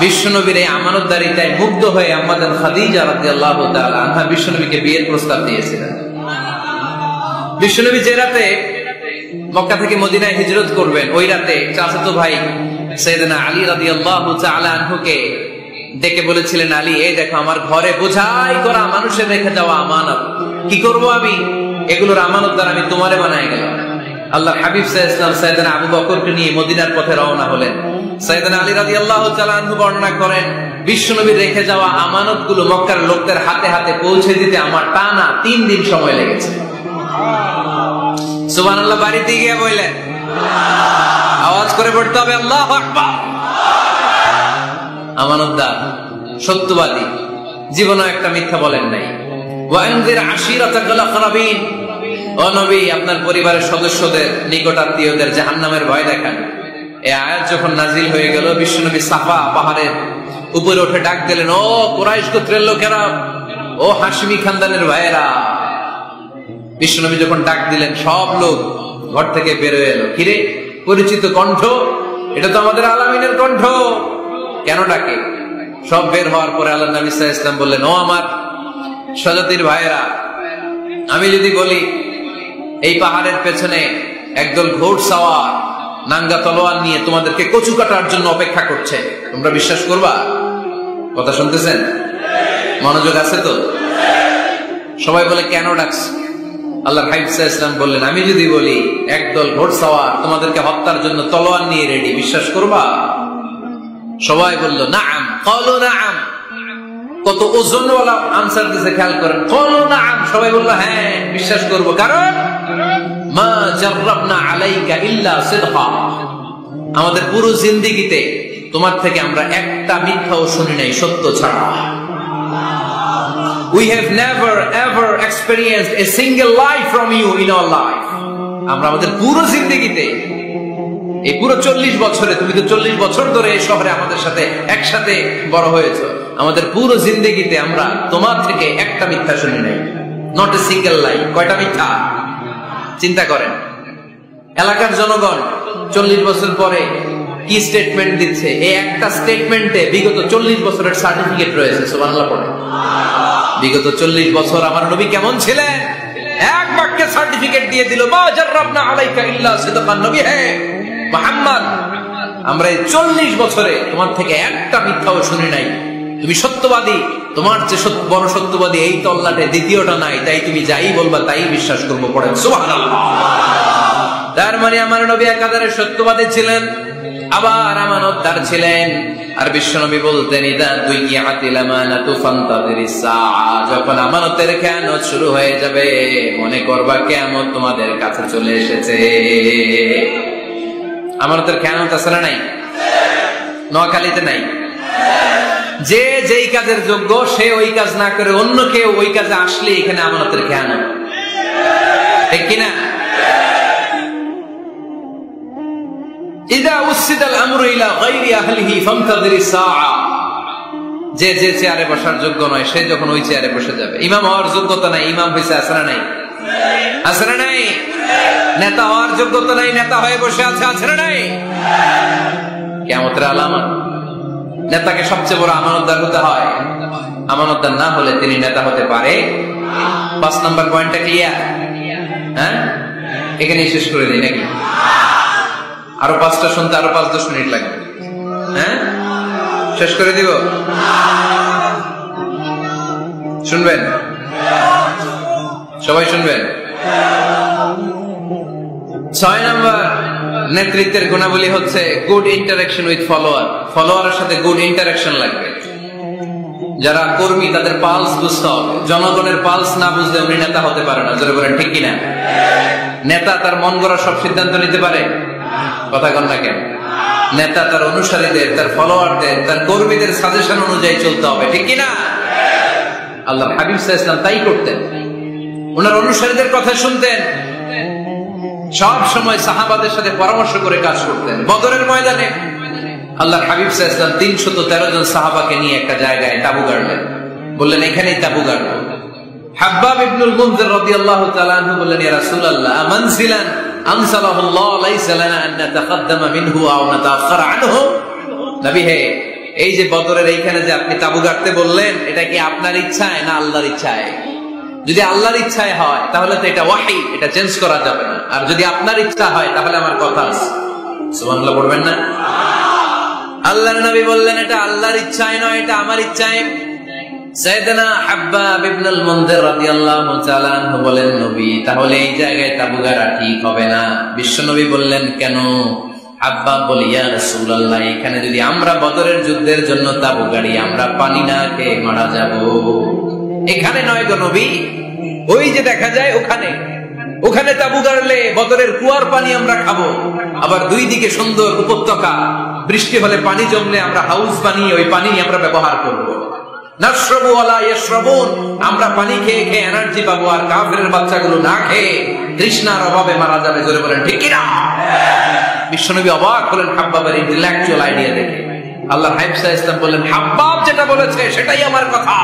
বিশ্বনবীর এই আমানতদারিতায় মুগ্ধ হয়ে আম্মাজান খাদিজা রাদিয়াল্লাহু তাআলা আনহা বিশ্বনবীকে বিয়ের প্রস্তাব দিয়েছিলেন। বিশ্বনবী যে রাতে মক্কা থেকে মদিনায় হিজরত করবেন, ওই রাতে চাচাতো ভাই সাইয়েদনা আলী রাদিয়াল্লাহু তাআলা আনহুকে ডেকে বলেছিলেন, আলী এই দেখো আমার ঘরে বোঝাই করা মানুষের রেখে যাওয়া আমানত, কি করব আমি? এগুলোর আমানতদার আমি তোমারে বানায় গেলাম। আল্লাহর হাবিব সাল্লাল্লাহু আলাইহি ওয়াসাল্লাম সাইয়েদনা আবু বকরকে নিয়ে মদিনার পথে রওনা হলেন। সাইয়েদনা আলী রাদিয়াল্লাহু তাআলা আনহু বর্ণনা করেন, বিশ্বনবীর রেখে যাওয়া আমানতগুলো মক্কার লোকদের হাতে হাতে পৌঁছে দিতে আমার টানা 3 দিন সময় লেগেছে। সুবহানাল্লাহ। বাড়িতে গিয়ে বললেন, আওয়াজ করে পড়তে হবে আল্লাহু আকবার। আমানতদার, সত্যবাদী, জীবনে একটা মিথ্যা বলেন নাই। ওয়া আনজির আশিরাতাকাল আকরাবিন, ও নবী আপনার পরিবারের সদস্যদের নিকটাত্মীয়দের জাহান্নামের ভয় দেখান। এই আয়াত যখন নাজিল হয়ে গেল, বিশ্বনবী সাফা পাহাড়ের উপরে উঠে ডাক দিলেন, ও কুরাইশ গোত্রের লোকেরা, ও হাশমি খানদানের ভাইয়েরা। বিশ্বনবী যখন ডাক দিলেন, সব লোক ঘর থেকে বের হয়ে এলো। কিরে, পরিচিত কণ্ঠ, এটা তো আমাদের আলামিনের কণ্ঠ, কেন ডাকে? সব বের হওয়ার পরে আল্লাহর নবী সাল্লাল্লাহু আলাইহি ওয়াসাল্লাম বললেন, ও আমার স্বজাতির ভাইয়েরা, আমি যদি বলি এই পাহাড়ের পেছনে একদল ঘোড়সাওয়ার নাঙ্গা তলোয়ার নিয়ে তোমাদেরকে কচু কাটার জন্য অপেক্ষা করছে, তোমরা বিশ্বাস করবা? কথা শুনতেছেন? মনোযোগ আছে তো? সবাই বলে কেন ডাকছে? আল্লাহর হাবিব সাল্লাল্লাহু আলাইহি ওয়াসাল্লাম বললেন, আমি যদি বলি একদল ঘোড়সাওয়ার তোমাদেরকে হত্যার জন্য তলোয়ার নিয়ে রেডি, বিশ্বাস করবা? সবাই বলল নাআম। ক্বালু নাআম। কত ওজনওয়ালা আনসার দিতে খেয়াল করেন। ক্বালু নাআম, সবাই বলল হ্যাঁ বিশ্বাস করব, কারণ মা জাররাবনা আলাইকা ইল্লা সিদকা, আমাদের পুরো জিন্দেগিতে তোমার থেকে আমরা একটা মিথ্যাও শুনি নাই সত্য ছাড়া। We have never ever experienced a single lie from you in our life. আমরা আমাদের পুরো জিন্দেগিতে, এই পুরো 40 বছরে, তুমি তো 40 বছর ধরে এই শহরে আমাদের সাথে একসাথে বড় হয়েছো, আমাদের পুরো জিন্দেগিতে আমরা তোমার থেকে একটা মিথ্যা শুনি নাই। নট এ সিঙ্গেল লাই। কয়টা মিথ্যা? চিন্তা করেন। এলাকার জনগণ 40 বছর পরে কি স্টেটমেন্ট দিচ্ছে, এই একটা স্টেটমেন্টে বিগত 40 বছরের সার্টিফিকেট রয়েছে। সুবহানাল্লাহ পড়ে। বিগত 40 বছর আমার নবী কেমন ছিলেন, এক বাক্যে সার্টিফিকেট দিয়ে দিল, মা জাররাবনা আলাইকা ইল্লা সিদকান। নবী হে মুহাম্মদ, আমরা এই 40 বছরে তোমার থেকে একটা মিথ্যাও শুনি নাই, তুমি সত্যবাদী, তোমার যে বড় সত্যবাদী এই তল্লাটে দ্বিতীয়টা নাই, তাই তুমি যাই বলবা তাই বিশ্বাস করবো। পড়েন সুবহানাল্লাহ। তার মানে আমার নবী একাধারে সত্যবাদী ছিলেন, আবার আমানতদার ছিলেন। আর বিশ্বনবী বলতেন, ইদা দুইয়াতিল আমানাতু ফান্তাযিরিস সাআ, যখন আমানতের খেয়ানত শুরু হয়ে যাবে মনে করবা কিয়ামত তোমাদের কাছে চলে এসেছে। আমানতের খেয়ানত আছে না নাই? নোয়াখালীতে নাই? যে যেই কাজের যোগ্য সে ওই কাজ না করে অন্য কেউ ওই কাজে আসলে এখানে আমানতের খেয়ানত, ঠিক কিনা? ইদা উসিদাল আমরু ইলা গায়রি আহলিহি ফান্তাযিরিস সাআ, যে যে চেয়ারে বসার যোগ্য নয় সে যখন ওই চেয়ারে বসে যাবে। ইমাম হওয়ার যোগ্যতা নাই, ইমাম হইছে, আছে না নাই? আছে না নাই? নেতা হওয়ার যোগ্যতা নাই, নেতা হয়ে বসে আছে, আছে না নাই? কিয়ামতের আলামত। নেতাকে সবচেয়ে বড় আমানতদার হতে হয়, আমানতদার না হলে তিনি নেতা হতে পারে। 5 নম্বর পয়েন্টটা ক্লিয়ার? হ্যাঁ, এখানেই শেষ করে দিই নাকি? আরো 5টা শুনতে আরো 5-10 মিনিট লাগবে। হ্যাঁ, শেষ করে দিব? শুনবেন? সবাই শুনবেন? 6 নম্বর নেতৃত্বের গুণাবলী হচ্ছে গুড ইন্টারাকশন উইথ ফলোয়ার। ফলোয়ারের সাথে গুড ইন্টারাকশন লাগবে। যারা কর্মী তাদের পালস বুঝতে হবে। জনগণের পালস না বুঝলে উনি নেতা হতে পারে না। জোরে বলেন ঠিক কিনা? নেতা তার মন গড়া সব সিদ্ধান্ত নিতে পারে? কথা কন না কেন? নেতা তার অনুসারীদের, তার ফলোয়ারদের, তার কর্মীদের সাজেশন অনুযায়ী চলতে হবে, ঠিক কিনা? আল্লাহর হাবিব সাল্লাল্লাহু আলাইহি ওয়াসাল্লাম তাই করতেন। ওনার অনুসারীদের কথা শুনতেন, সব সময় সাহাবাদের সাথে পরামর্শ করে কাজ করতেন। বদরের ময়দানে আল্লাহর হাবিব সাল্লাল্লাহু আলাইহি ওয়াসাল্লাম 313 জন সাহাবাকে নিয়ে একটা জায়গায় তাঁবু গাড়লেন। বললেন এখানেই তাঁবু গাড়বো। হাব্বাব ইবনুল মুনজির রাদিয়াল্লাহু তাআলা আনহু বললেন, ইয়া রাসূলুল্লাহ, মানজিলান আনসালাহুল্লাহ লাইসা লানা আন নাতাকাদ্দামা মিনহু আও নাতাআখার আনহু। নবী হে, এই যে বদরের এইখানে যে আপনি তাঁবু গাড়তে বললেন, এটা কি আপনার ইচ্ছায় না আল্লাহর ইচ্ছায়? যদি আল্লাহর ইচ্ছায় হয় তাহলে তো এটা ওয়াহী, এটা চেঞ্জ করা যাবে না। আর যদি আপনার ইচ্ছা হয় তাহলে আমার কথা আছে। সুবহানাল্লাহ পড়বেন না? আল্লাহর নবী বললেন এটা আল্লাহর ইচ্ছায় নয়, এটা আমার ইচ্ছায়। সাইয়েদনা হাব্বাব ইবনুল মুনজির রাদিয়াল্লাহু তাআলা আনহু বলেন, নবী তাহলে এই জায়গায় তাঁবু গাড়া ঠিক হবে না। বিশ্বনবী বললেন, কেন? হাব্বাব বলে, ইয়া রাসূলুল্লাহ, এখানে যদি আমরা বদরের যুদ্ধের জন্য তাঁবু গাড়ি, আমরা পানি না খেয়ে মারা যাব। এখানে নয় গো নবী, ওই যে দেখা যায় ওখানে, ওখানে তাঁবু গাড়লে বদরের কুয়ার পানি আমরা খাবো। আবার দুই দিকে সুন্দর উপত্যকা, বৃষ্টি হলে পানি জমলে আমরা হাউস বানিয়ে ওই পানি আমরা ব্যবহার করবো। নাশরাবু ওয়ালা ইয়াশরাবুন, আমরা পানি খেয়ে খেয়ে এনার্জি পাবো, আর কাফেরের বাচ্চাগুলো না খেয়ে তৃষ্ণার অভাবে মারা যাবে। জোরে বলেন ঠিক কিনা? বিশ্বনবী অবাক হলেন হাব্বাবের ইন্টেলেকচুয়াল আইডিয়া দেখে। আল্লাহর হাবিব সাল্লাল্লাহু আলাইহি ওয়াসাল্লাম বললেন, হাব্বাব যেটা বলেছে সেটাই আমার কথা।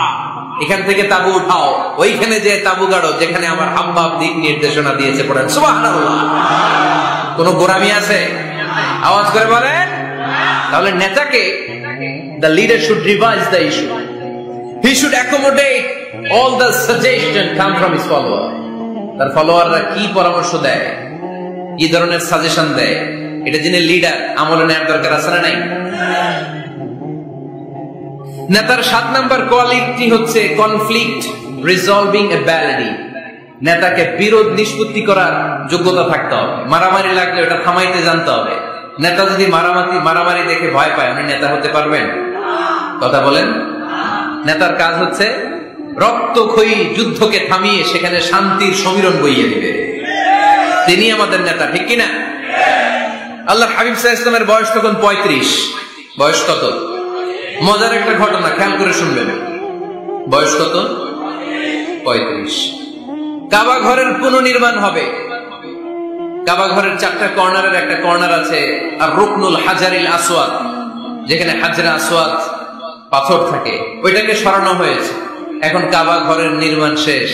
এখান থেকে তাঁবু উঠাও, ওইখানে যে তাঁবু গাড়ো যেখানে আমার হাব্বাব দিক নির্দেশনা দিয়েছে। পড়েন সুবহানাল্লাহ। কোন গোরামি আছে? আওয়াজ করে বলেন। তাহলে নেতাকে, the leader should revise the issue. He should accommodate all the suggestion come from his follower. তার ফলোয়াররা কি পরামর্শ দেয়, কি ধরনের সাজেশন দেয়, এটা যিনি লিডার আমলে নেওয়ার দরকার আছে না নাই? নেতার 7 নম্বর কোয়ালিটি হচ্ছে কনফ্লিক্ট রিজলভিং এবিলিটি। নেতাকে বিরোধ নিষ্পত্তি করার যোগ্যতা থাকতে হবে। মারামারি লাগলে ওটা থামাইতে জানতে হবে। নেতা যদি মারামারি দেখে ভয় পায়, আপনি নেতা হতে পারবেন? কথা বলেন। নেতার কাজ হচ্ছে রক্তক্ষয়ী যুদ্ধকে থামিয়ে সেখানে শান্তির সমীরণ বইয়ে দিবে। তিনি আমাদের নেতা, ঠিক কিনা? আল্লাহর হাবিব সাল্লাল্লাহু আলাইহি ওয়াসাল্লামের বয়স তখন 35। বয়স কত? মজার একটা ঘটনা, খেয়াল করে শুনবেন। বয়স কত? 35। কাবা ঘরের পুনর্নির্মাণ হবে। কাবা ঘরের 4টা কর্নারের একটা কর্নার আছে আর রুকনুল হাজারিল আসওয়াদ, যেখানে হাজরে আসওয়াদ পাথর থাকে, ওইটাকে সরানো হয়েছে। এখন কাবা ঘরের নির্মাণ শেষ।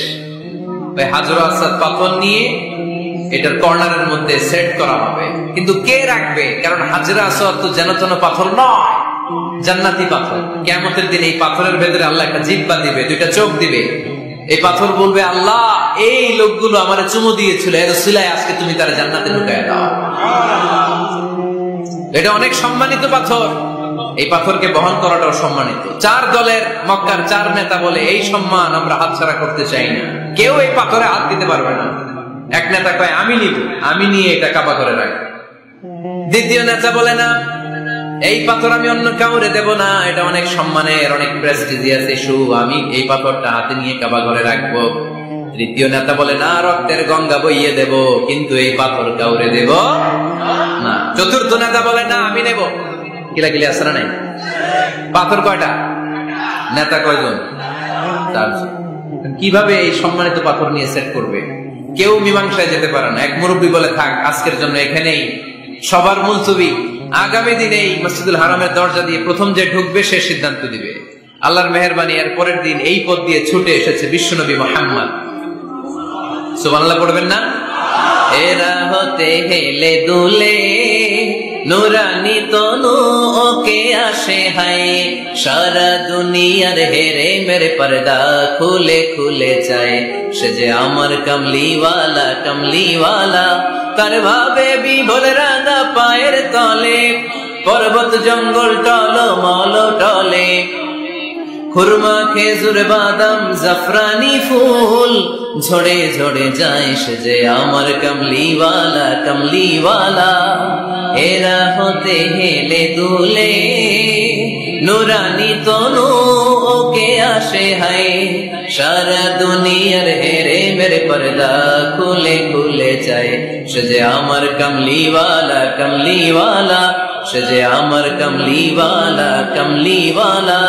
ওই হাজরে আসওয়াদ পাথর নিয়ে এটার কর্নারের মধ্যে সেট করা হবে। কিন্তু কে রাখবে? কারণ হাজরে আসওয়াদ তো যেন তেন পাথর নয়, জান্নাতি পাথর। কিয়ামতের দিন এই পাথরের ভেতরে আল্লাহ একটা জিহ্বা দিবে, 2টা চোখ দিবে। এই পাথর বলবে, আল্লাহ এই লোকগুলো আমারে চুমু দিয়েছিল, এর উসিলায় আজকে তুমি তারা জান্নাতে ঢুকায় দাও। এটা অনেক সম্মানিত পাথর। এই পাথরকে বহন করাটাও সম্মানিত। 4 দলের মক্কার 4 নেতা বলে, এই সম্মান আমরা হাতছাড়া করতে চাই না, কেউ এই পাথরে হাত দিতে পারবে না। এক নেতা কয়, আমি নিব, আমি নিয়ে এটা কাবা করে রাখি। দ্বিতীয় নেতা বলে, না, এই পাথর আমি অন্য কাউরে দেব না, এটা অনেক সম্মানের, অনেক প্রেস্টিজিয়াস ইস্যু, আমি এই পাথরটা হাতে নিয়ে কাবা ঘরে রাখবো। তৃতীয় নেতা বলে, না, রক্তের গঙ্গা বইয়ে দেব, কিন্তু এই পাথর কাউরে দেব না। চতুর্থ নেতা বলে, না, আমি নেব। কিলাকিলি আসে না নাই? পাথর কয়টা? নেতা কয়জন? 4 জন। কিভাবে এই সম্মানিত পাথর নিয়ে সেট করবে? কেউ মীমাংসায় যেতে পারে না। এক মুরব্বী বলে, থাক, আজকের জন্য এখানেই সবার মুলতবি, আগামী দিনে এই মসজিদুল হারামের দরজা দিয়ে প্রথম যে ঢুকবে সে সিদ্ধান্ত দিবে। আল্লাহর মেহেরবানি, এর পরের দিন এই পথ দিয়ে ছুটে এসেছে বিশ্বনবী মুহাম্মদ। সুবহানাল্লাহ পড়বেন না? এরা হতে হেলে দুলে নুরানি তনু ওকে আসে হায় সারা দুনিয়ার হেরে মেরে পর্দা খুলে খুলে চায় সে যে আমার কমলিওয়ালা কমলিওয়ালা তার ভাবে বিভোর রাঙা পায়ের তলে পর্বত জঙ্গল টল মল টলে খুরমা খেজুর বাদাম জাফরানি ফুল ঝড়ে ঝড়ে যায় সে যে আমার কমলিওয়ালা কমলিওয়ালা এরা হতে হেলে দুলে নুরানি তনু ওকে আসে হায় সারা দুনিয়ার হেরে মেরে পর্দা খুলে খুলে যায় সে যে আমার কমলিওয়ালা কমলিওয়ালা সে যে আমার কমলিওয়ালা কমলিওয়ালা।